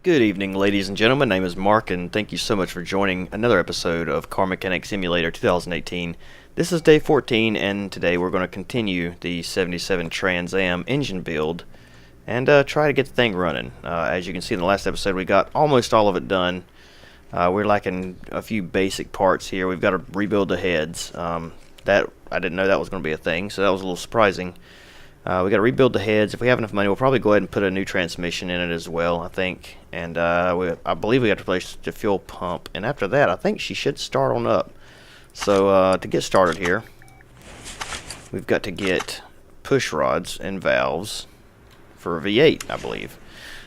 Good evening, ladies and gentlemen. My name is Mark, and thank you so much for joining another episode of Car Mechanic Simulator 2018. This is day 14, and today we're going to continue the 77 Trans Am engine build and try to get the thing running. As you can see in the last episode, we got almost all of it done. We're lacking a few basic parts here. We've got to rebuild the heads. That I didn't know that was going to be a thing, so that was a little surprising. We got to rebuild the heads. If we have enough money, we'll probably go ahead and put a new transmission in it as well, I think. And I believe we have to replace the fuel pump. And after that, I think she should start on up. So to get started here, we've got to get push rods and valves for a V8, I believe.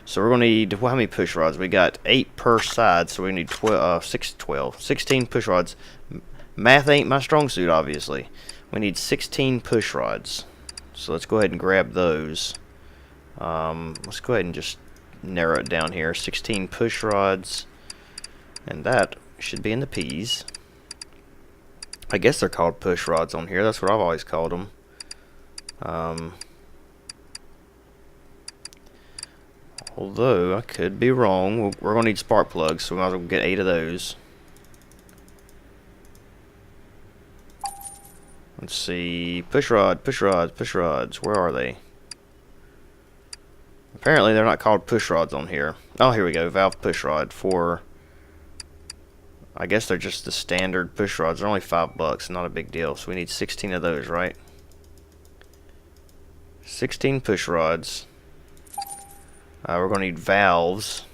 So we're going to need, well, how many push rods? We got 8 per side, so we need 16 push rods. Math ain't my strong suit, obviously. We need 16 push rods. So let's go ahead and grab those. Let's go ahead and just narrow it down here. 16 push rods. And that should be in the P's. I guess they're called push rods on here. That's what I've always called them. Although, I could be wrong. We're going to need spark plugs, so we might as well get 8 of those. Let's see, push rods. Where are they? Apparently they're not called push rods on here. Oh, here we go, valve push rod for, I guess they're just the standard push rods. They're only $5, not a big deal. So we need 16 of those, right? 16 push rods. We're going to need valves.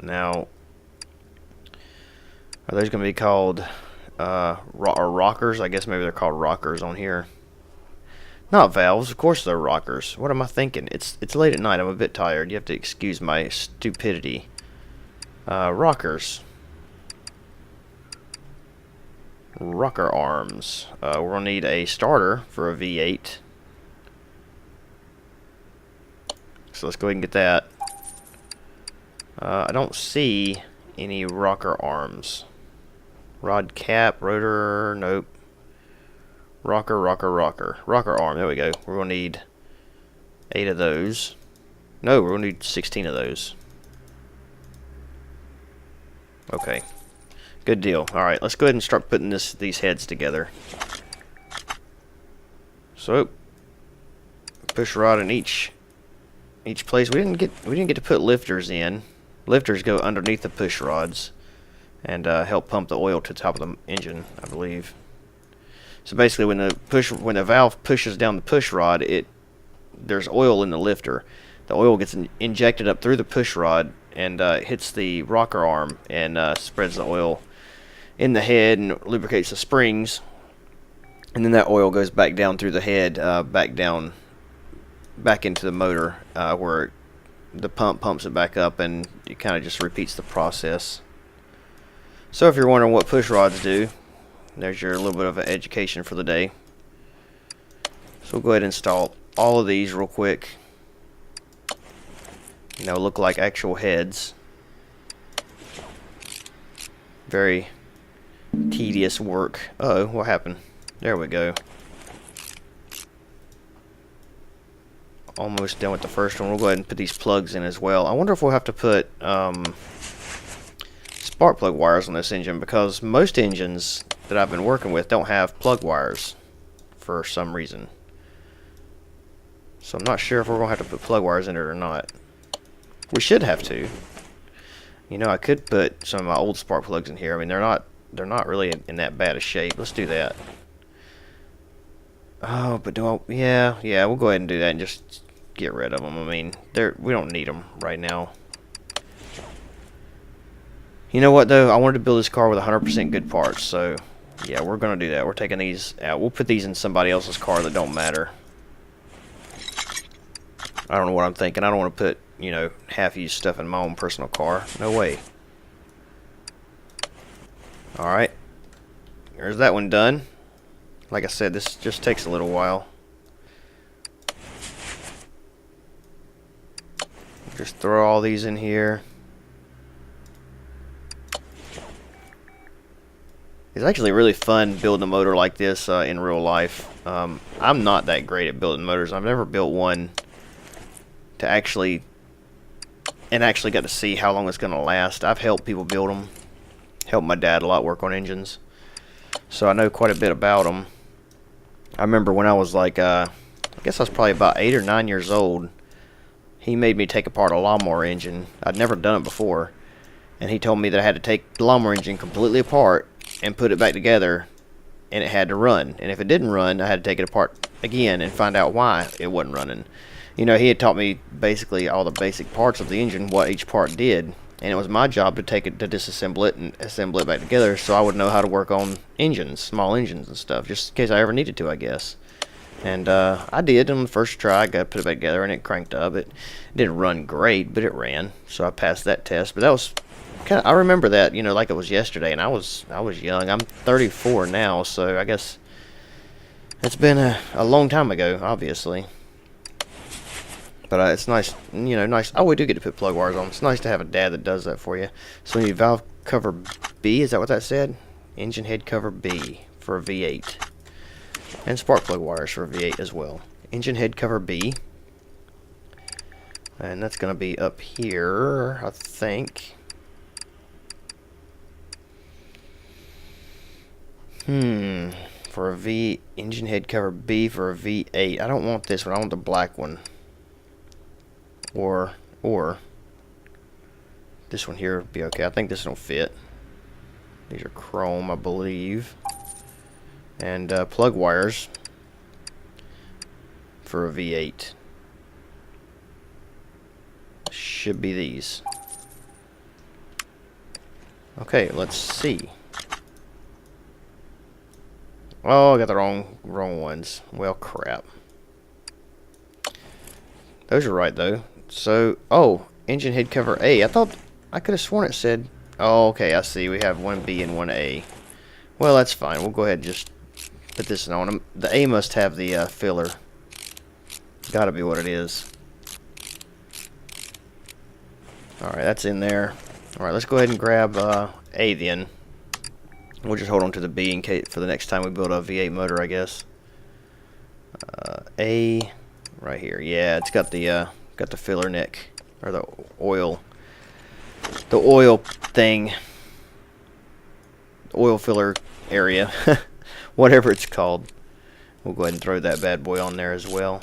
Now, are those going to be called or rockers? I guess maybe they're called rockers on here. Not valves, of course they're rockers. What am I thinking? It's late at night. I'm a bit tired. You have to excuse my stupidity. Rockers. Rocker arms. We're gonna need a starter for a V8. So let's go ahead and get that. I don't see any rocker arms. Rod cap, rotor, nope. Rocker arm, there we go. We're going to need 8 of those. No, we're going to need 16 of those. Okay. Good deal. Alright, let's go ahead and start putting these heads together. So, push rod in each place. We didn't get to put lifters in. Lifters go underneath the push rods and help pump the oil to the top of the engine, I believe. So basically, when the valve pushes down the push rod, there's oil in the lifter. The oil gets injected up through the push rod and hits the rocker arm and spreads the oil in the head and lubricates the springs. And then that oil goes back down through the head, back into the motor, where the pump pumps it back up, and it kind of just repeats the process. So if you're wondering what push rods do, there's your little bit of an education for the day. So we'll go ahead and install all of these real quick. Look like actual heads. Very tedious work. Uh-oh, what happened? There we go. Almost done with the first one. We'll go ahead and put these plugs in as well. I wonder if we'll have to put spark plug wires on this engine, because most engines that I've been working with don't have plug wires for some reason. So I'm not sure if we're going to have to put plug wires in it or not. We should have to. I could put some of my old spark plugs in here. I mean, they're not really in that bad a shape. Let's do that. Oh, but yeah, we'll go ahead and do that and just get rid of them. I mean, we don't need them right now. You know what, though? I wanted to build this car with 100% good parts, so yeah, we're going to do that. We're taking these out. We'll put these in somebody else's car that don't matter. I don't know what I'm thinking. I don't want to put, half-used stuff in my own personal car. No way. Alright. There's that one done. Like I said, this just takes a little while. Just throw all these in here. It's actually really fun building a motor like this in real life. I'm not that great at building motors. I've never built one to actually and actually got to see how long it's going to last. I've helped people build them. Helped my dad a lot work on engines. So I know quite a bit about them. I remember when I was like, I guess I was probably about 8 or 9 years old. He made me take apart a lawnmower engine. I'd never done it before. And he told me that I had to take the lawnmower engine completely apart and put it back together, and it had to run. And if it didn't run, I had to take it apart again and find out why it wasn't running. You know, he had taught me basically all the basic parts of the engine, what each part did. And it was my job to take it, to disassemble it and assemble it back together, so I would know how to work on engines, small engines and stuff, just in case I ever needed to, I guess. And I did on the first try. I got to put it back together, and it cranked up. It didn't run great, but it ran, so I passed that test. But that was kind of, I remember that, you know, like it was yesterday, and I was young. I'm 34 now, so I guess it's been a long time ago, obviously. But it's nice, you know, nice. Oh, we do get to put plug wires on. It's nice to have a dad that does that for you. So we need valve cover B. Is that what that said? Engine head cover B for a V8. And spark plug wires for a V8 as well. Engine head cover B. And that's going to be up here, I think. For a V, engine head cover B for a V8. I don't want this one. I want the black one. Or this one here would be okay. I think this one will fit. These are chrome, I believe. And plug wires for a V8 should be these. Okay, let's see. Oh, I got the wrong ones. Well, crap. Those are right though. So, oh, engine head cover A. I thought, I could have sworn it said, oh, okay, I see. We have one B and one A. Well, that's fine. We'll go ahead and just put this on them. The A must have the filler. Gotta be what it is. Alright, that's in there. Alright, let's go ahead and grab A then. We'll just hold on to the B in case for the next time we build a V8 motor, I guess. A right here. Yeah, it's got the filler neck, or the oil thing, the oil filler area, whatever it's called. We'll go ahead and throw that bad boy on there as well.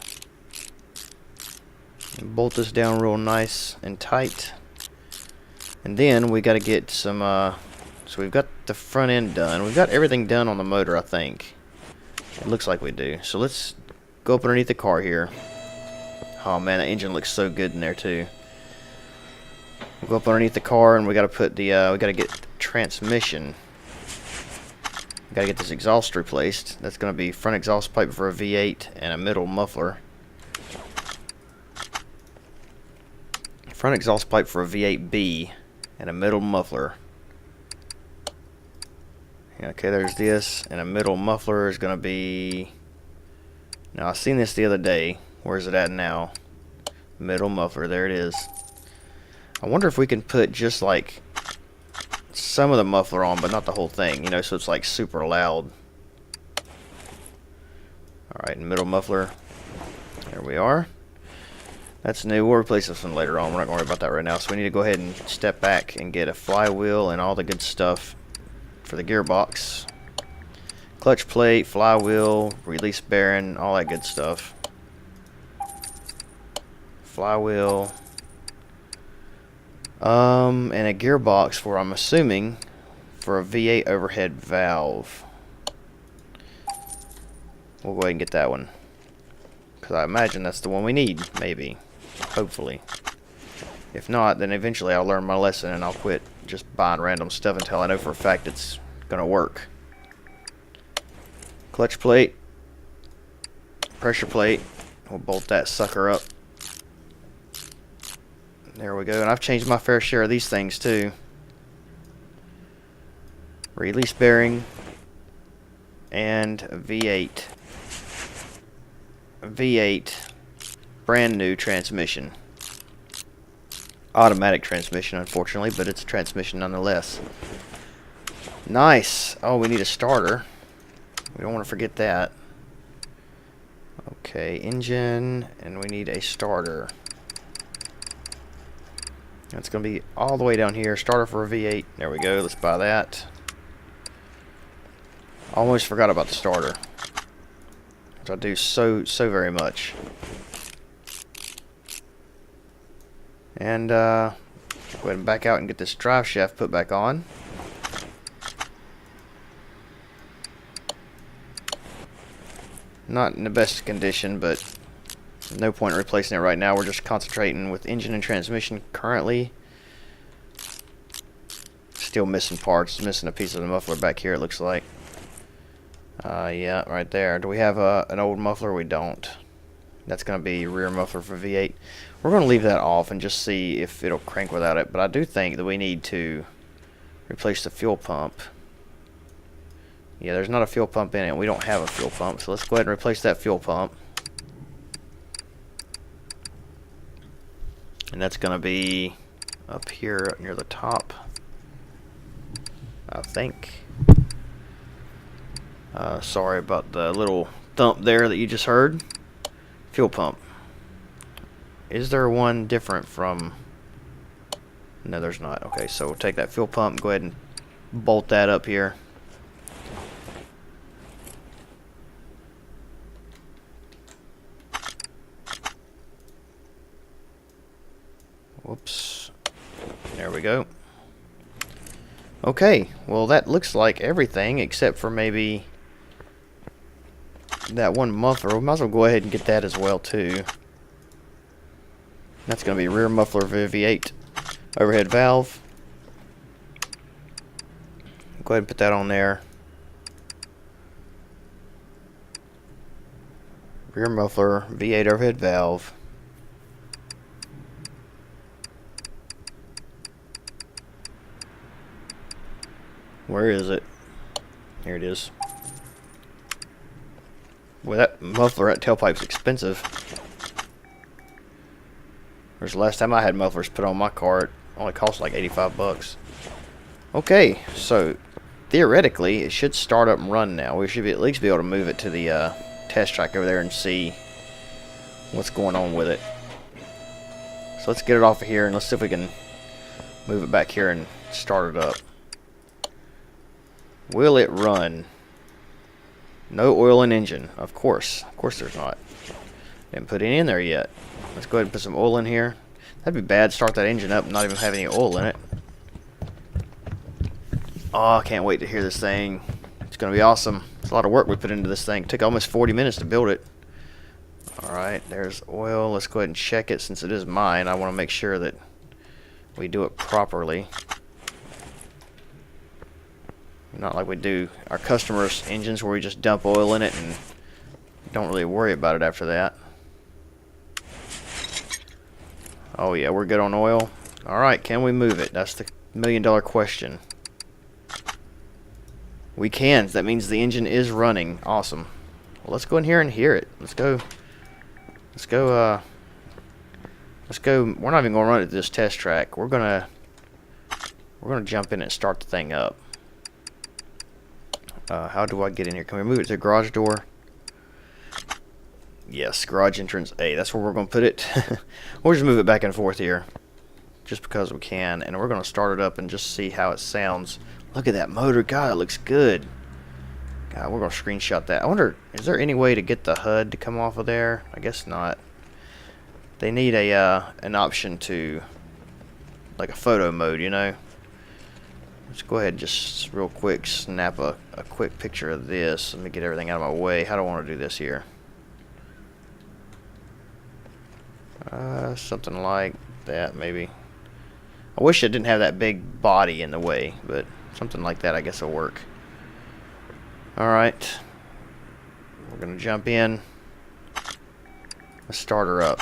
And bolt this down real nice and tight. And then we got to get some. So we've got the front end done. We've got everything done on the motor, I think. It looks like we do. So let's go up underneath the car here. Oh man, that engine looks so good in there too. We'll go up underneath the car, and we got to put the we got to get the transmission. We got to get this exhaust replaced. That's going to be front exhaust pipe for a V8 and a middle muffler. Front exhaust pipe for a V8B and a middle muffler. Okay, there's this, and a middle muffler is going to be. Now I seen this the other day. Where's it at now? Middle muffler, there it is. I wonder if we can put just like some of the muffler on, but not the whole thing, you know, so it's like super loud. Alright, middle muffler. There we are. That's new. We'll replace this one later on. We're not going to worry about that right now. So we need to go ahead and step back and get a flywheel and all the good stuff for the gearbox. Clutch plate, flywheel, release bearing, all that good stuff. Flywheel, and a gearbox for, I'm assuming, for a V8 overhead valve. We'll go ahead and get that one, because I imagine that's the one we need, maybe, hopefully. If not, then eventually I'll learn my lesson and I'll quit just buying random stuff until I know for a fact it's gonna work. Clutch plate, pressure plate, we'll bolt that sucker up. There we go, and I've changed my fair share of these things too. Release bearing and a V8. A V8 brand new transmission. Automatic transmission, unfortunately, but it's a transmission nonetheless. Nice. Oh, we need a starter. We don't want to forget that. Okay, engine, and we need a starter. It's going to be all the way down here. Starter for a V8. There we go. Let's buy that. Almost forgot about the starter, which I do so very much. And go ahead and back out and get this drive shaft put back on. Not in the best condition, but no point in replacing it right now. We're just concentrating with engine and transmission currently. Still missing parts. Missing a piece of the muffler back here, it looks like. Yeah, right there. Do we have an old muffler? We don't. That's going to be rear muffler for V8. We're going to leave that off and just see if it'll crank without it. But I do think that we need to replace the fuel pump. Yeah, there's not a fuel pump in it. We don't have a fuel pump. So let's go ahead and replace that fuel pump. And that's going to be up here near the top, I think. Sorry about the little thump there that you just heard. Fuel pump. Is there one different from... No, there's not. Okay, so we'll take that fuel pump and go ahead and bolt that up here. Whoops. There we go. Okay, well that looks like everything except for maybe that one muffler. We might as well go ahead and get that as well too. That's going to be rear muffler V8 overhead valve. Go ahead and put that on there. Rear muffler V8 overhead valve. Where is it? Here it is. Well, that muffler, that tailpipe's expensive. Whereas the last time I had mufflers put on my car, it only cost like 85 bucks. Okay, so theoretically, it should start up and run now. We should at least be able to move it to the test track over there and see what's going on with it. So let's get it off of here and let's see if we can move it back here and start it up. Will it run? No oil in engine. Of course there's not. Didn't put any in there yet. Let's go ahead and put some oil in here. That'd be bad, start that engine up and not even have any oil in it. Oh, I can't wait to hear this thing. It's going to be awesome. It's a lot of work we put into this thing. It took almost 40 minutes to build it. Alright, there's oil. Let's go ahead and check it since it is mine. I want to make sure that we do it properly. Not like we do our customers' engines where we just dump oil in it and don't really worry about it after that. Oh yeah, we're good on oil. Alright, can we move it? That's the million-dollar question. We can. That means the engine is running. Awesome. Well, let's go in here and hear it. Let's go. We're not even gonna run it to this test track. We're gonna jump in and start the thing up. How do I get in here? Can we move it to the garage door? Yes, garage entrance A. That's where we're going to put it. We'll just move it back and forth here. Just because we can. And we're going to start it up and just see how it sounds. Look at that motor. God, it looks good. God, we're going to screenshot that. I wonder, is there any way to get the HUD to come off of there? I guess not. They need an option to, like a photo mode, you know. Let's go ahead and just real quick snap a quick picture of this. Let me get everything out of my way. How do I want to do this here? Something like that, maybe. I wish it didn't have that big body in the way, but something like that I guess will work. Alright. We're going to jump in. Let's start her up.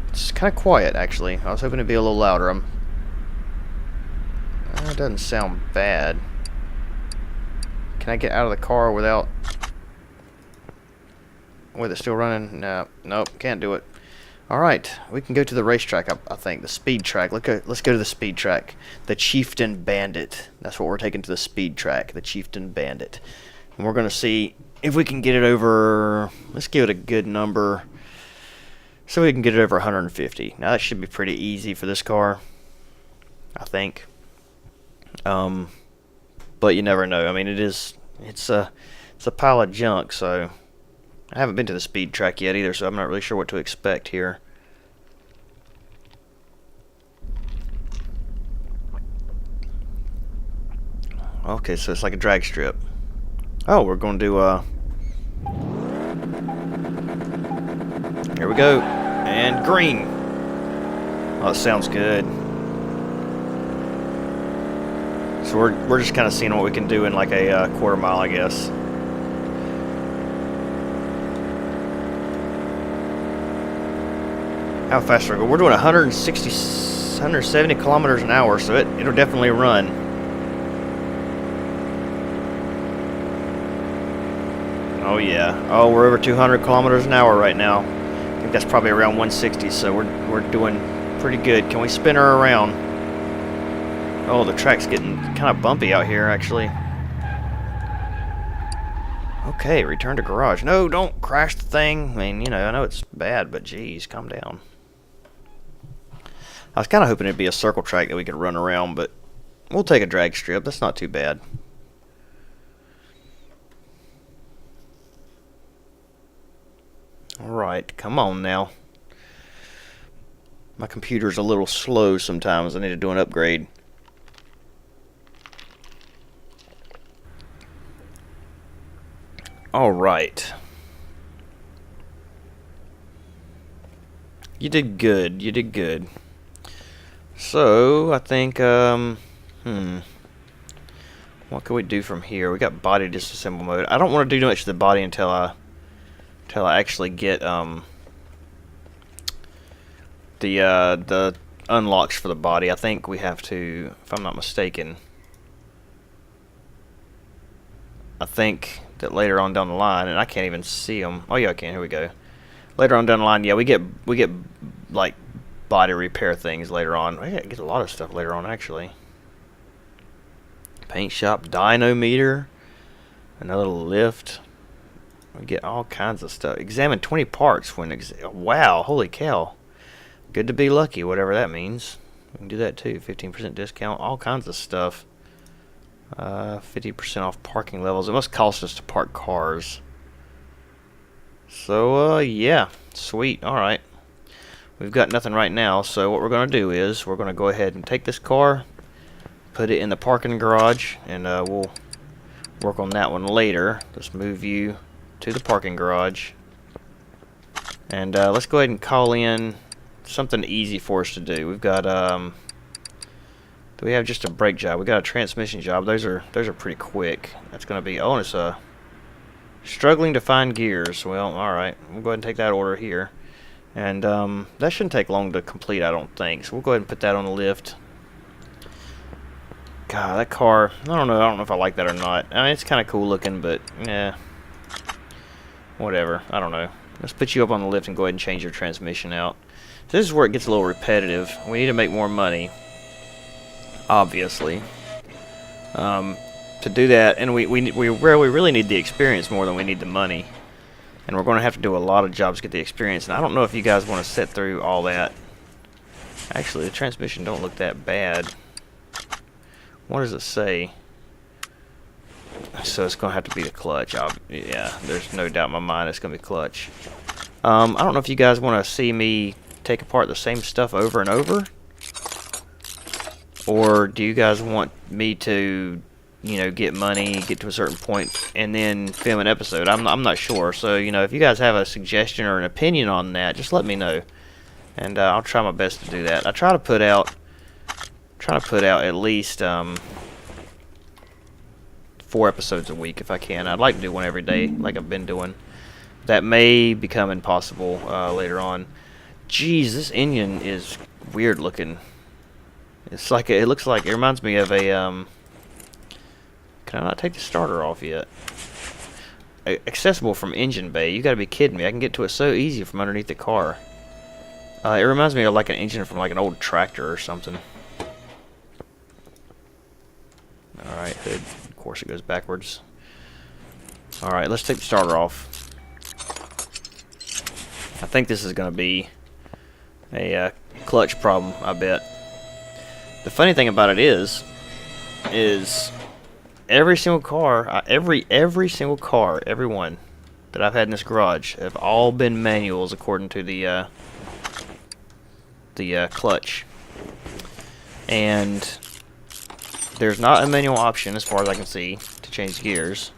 It's kind of quiet, actually. I was hoping it'd be a little louder. It doesn't sound bad. Can I get out of the car without... With it still running? No, nope, can't do it. Alright, we can go to the racetrack, I think. The speed track. Let's go to the speed track. The Chieftain Bandit. That's what we're taking to the speed track. The Chieftain Bandit. And we're going to see if we can get it over... Let's give it a good number. so we can get it over 150. Now that should be pretty easy for this car, I think. But you never know. I mean, it's a pile of junk. So I haven't been to the speed track yet either, so I'm not really sure what to expect here. Okay, so it's like a drag strip. Oh, we're going to do here we go, and green. Oh, that sounds good. So we're just kind of seeing what we can do in like a quarter mile, I guess. How fast are we going? We're doing 170 kilometers an hour, so it'll definitely run. Oh yeah. Oh, we're over 200 kilometers an hour right now. I think that's probably around 160, so we're doing pretty good. Can we spin her around? Oh, the track's getting kind of bumpy out here, actually. Okay, return to garage. No, don't crash the thing. I mean, you know, I know it's bad, but geez, calm down. I was kind of hoping it'd be a circle track that we could run around, but we'll take a drag strip. That's not too bad. Alright, come on now. My computer's a little slow sometimes. I need to do an upgrade. Alright. You did good. You did good. So, I think, what can we do from here? We got body disassemble mode. I don't want to do much to the body until I actually get, the unlocks for the body. I think we have to, if I'm not mistaken, I think that later on down the line, and I can't even see them. Oh yeah, I can. Here we go. Later on down the line, yeah, we get like body repair things later on. We get a lot of stuff later on, actually. Paint shop, dynometer, another lift. We get all kinds of stuff. Examine 20 parts when wow, holy cow. Good to be lucky, whatever that means. We can do that too. 15% discount, all kinds of stuff. 50% off parking levels. It must cost us to park cars. So, yeah. Sweet. Alright. We've got nothing right now, so what we're going to do is we're going to go ahead and take this car, put it in the parking garage, and we'll work on that one later. Let's move you to the parking garage. And let's go ahead and call in something easy for us to do. We've got, do we have just a brake job? We got a transmission job. Those are pretty quick. That's going to be, oh, and it's struggling to find gears. Well, alright. We'll go ahead and take that order here. And that shouldn't take long to complete, I don't think. So we'll go ahead and put that on the lift. God, that car, I don't know if I like that or not. I mean, it's kind of cool looking, but yeah, whatever. I don't know. Let's put you up on the lift and go ahead and change your transmission out. So this is where it gets a little repetitive. We need to make more money, obviously. To do that, and we really need the experience more than we need the money. And we're going to have to do a lot of jobs to get the experience. And I don't know if you guys want to sit through all that. Actually, the transmission don't look that bad. What does it say? So it's going to have to be the clutch. Yeah, there's no doubt in my mind it's going to be clutch. I don't know if you guys want to see me take apart the same stuff over and over. Or do you guys want me to, you know, get money, get to a certain point, and then film an episode? I'm not sure. So, you know, if you guys have a suggestion or an opinion on that, just let me know, and I'll try my best to do that. I try to put out at least 4 episodes a week if I can. I'd like to do one every day, like I've been doing. That may become impossible later on. Jeez, this engine is weird looking. It's like it looks like it reminds me of a Can I not take the starter off yet? Accessible from engine bay. You gotta be kidding me. I can get to it so easy from underneath the car. It reminds me of like an engine from like an old tractor or something. Alright, hood. Of course it goes backwards. Alright, let's take the starter off. I think this is gonna be a clutch problem, I bet. The funny thing about it is every single car, every single car, every one that I've had in this garage have all been manuals according to the clutch. And there's not a manual option, as far as I can see, to change gears.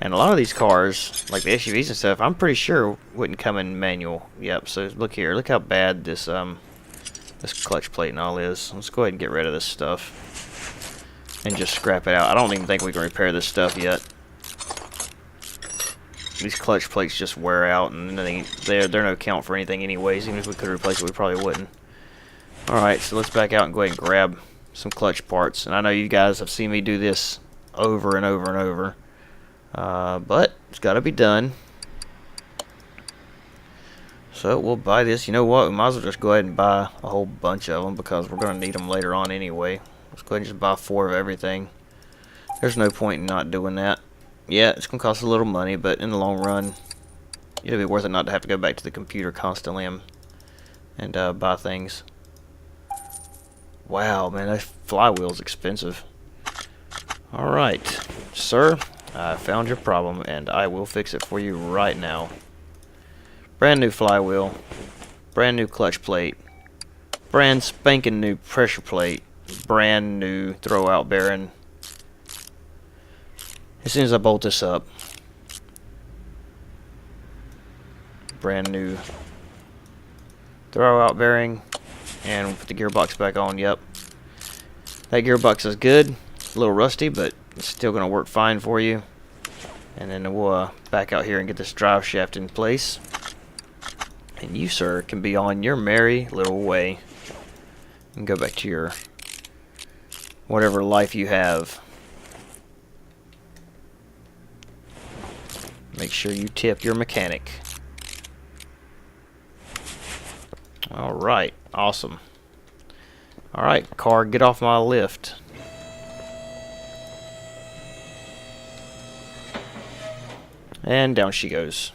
And a lot of these cars, like the SUVs and stuff, I'm pretty sure wouldn't come in manual. Yep, so look here. Look how bad this this clutch plate and all is. Let's go ahead and get rid of this stuff and just scrap it out. I don't even think we can repair this stuff yet. These clutch plates just wear out, and they're no count for anything anyways. Even if we could replace it, we probably wouldn't. Alright, so let's back out and go ahead and grab some clutch parts. And I know you guys have seen me do this over and over and over. But it's got to be done. So we'll buy this. You know what? We might as well just go ahead and buy a whole bunch of them because we're going to need them later on anyway. Let's go ahead and just buy 4 of everything. There's no point in not doing that. Yeah, it's going to cost a little money, but in the long run, it'll be worth it not to have to go back to the computer constantly and buy things. Wow, man, that flywheel's expensive. Alright, sir, I found your problem, and I will fix it for you right now. Brand new flywheel, brand new clutch plate, brand spanking new pressure plate, brand new throwout bearing. As soon as I bolt this up, brand new throwout bearing, and we'll put the gearbox back on. Yep, that gearbox is good. It's a little rusty, but it's still going to work fine for you. And then we'll back out here and get this drive shaft in place. And you, sir, can be on your merry little way and go back to your whatever life you have. Make sure you tip your mechanic. Alright, awesome. Alright, car, get off my lift. And down she goes.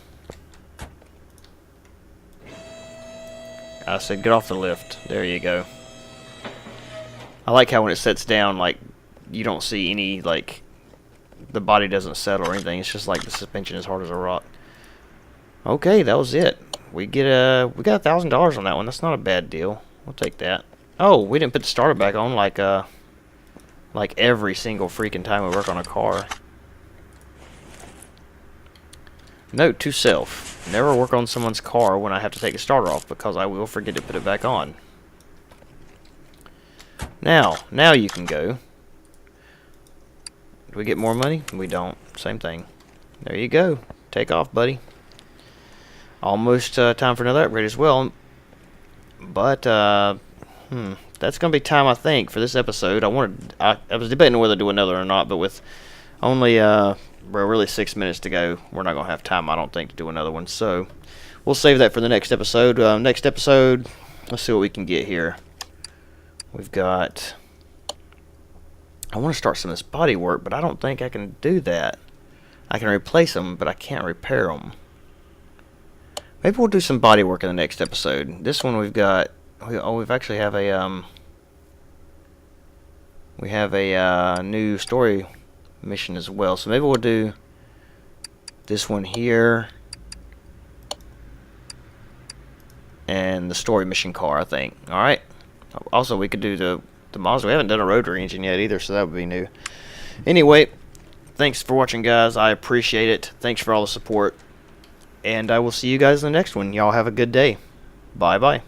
I said get off the lift. There you go. I like how when it sets down, like, you don't see any, like, the body doesn't settle or anything. It's just like the suspension is hard as a rock. Okay, that was it. We got $1,000 on that one. That's not a bad deal. We'll take that. Oh, we didn't put the starter back on like every single freaking time we work on a car. Note to self: never work on someone's car when I have to take the starter off because I will forget to put it back on. Now you can go. Do we get more money? We don't. Same thing. There you go. Take off, buddy. Almost time for another upgrade as well. But that's gonna be time, I think, for this episode. I was debating whether to do another or not, but with only really 6 minutes to go, we're not gonna have time, I don't think, to do another one. So we'll save that for the next episode. Next episode, let's see what we can get here. We've got. I want to start some of this body work, but I don't think I can do that. I can replace them, but I can't repair them. Maybe we'll do some body work in the next episode. This one we've got. We've actually have a we have a new story mission as well. So maybe we'll do this one here and the story mission car, I think. All right. Also, we could do the Mazda. We haven't done a rotary engine yet either, so that would be new. Anyway, thanks for watching, guys. I appreciate it. Thanks for all the support. And I will see you guys in the next one. Y'all have a good day. Bye-bye.